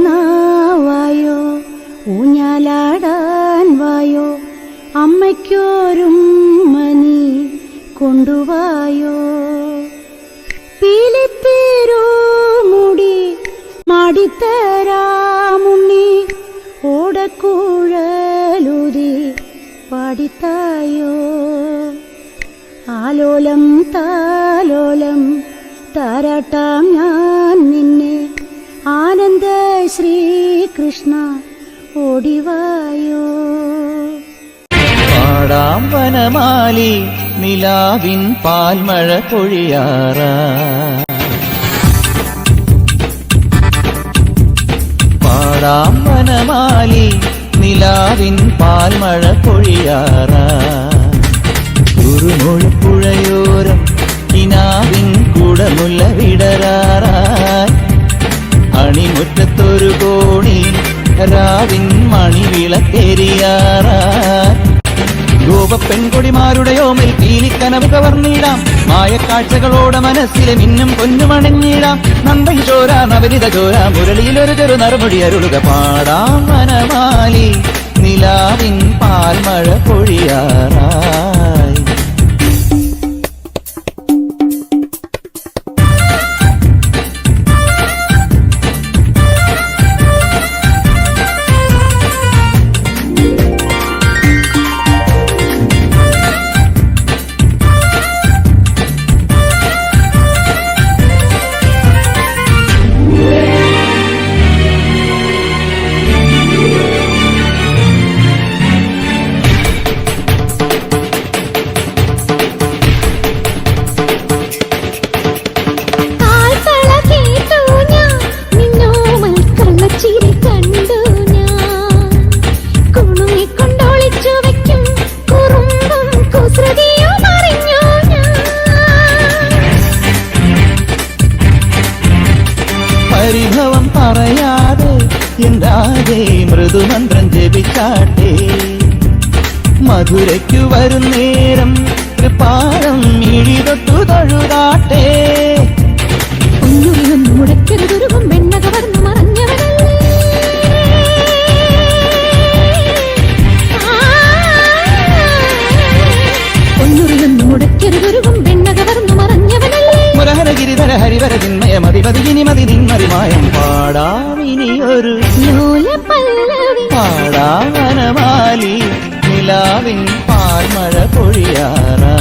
ഉണ്ണിക്കണ്ണാവായോ ഊഞ്ഞാലാടാൻ വായോ അമ്മയ്ക്കോരും മനി കൊണ്ടുവായോ പീലിപ്പേരോ മുടി മാടിത്തരാമുണ്ണി ഓടക്കുഴലൂതി പാടിത്തായോ ആലോലം താലോലം താരാട്ടാം ഞാൻ നിന്നെ ആനന്ദ ശ്രീകൃഷ്ണ ഓടിവായോ പാടാം വനമാലി നിലാവിൻ പാൽമഴ പൊഴിയാറാ പാടാം വനമാലി നിലാവിൻ പാൽമഴ പൊഴിയാറാ കുറുമുഴപ്പുഴയോരം കിനാവിൻ കുടമുല്ല വിടരാറായി അണിമുറ്റത്തൊരു കോണി രാവിൻ മണിവിളക്കെരിയാറായി ഗോപപ്പെൺകൊടിമാരുടെ ഓമൽ പീലിക്കനവ് കവർന്നിടാം മായക്കാഴ്ചകളോടെ മനസ്സിലെ മിന്നും പൊന്നുമണഞ്ഞിടാം നന്ദൻ ചോര നവനിത ചോര മുരളിയിലൊരു ചെറു നറുമുടി അരുളുക പാടാം വനമാലി നിലാവിൻ പാൽമഴ പൊഴിയാറായി പരിഭവം പറയാതെ എന്താതെ മൃദുമന്ത്രം ജപിച്ചാട്ടെ മധുരയ്ക്കു വരും നേരം കൃപാരം ഇഴിതൊട്ടു തൊഴുതാട്ടെ മുടക്കരുതുരുകും വെണ്ണക വർന്നു മറഞ്ഞവനല്ലേ ഒന്നുറിയൊന്നു മുടക്കരുതുരുകും വെണ്ണക വർന്നു മറഞ്ഞവനല്ലേ മുരഹരഗിരിധര ഹരിവര ചിന്മയ മതിമതികിനി മതി നിന്മറിമായം പാടാമിനിയൊരു പാടാവനമാലി നിലാവിൻ പാൽമഴ പൊഴിയാറാ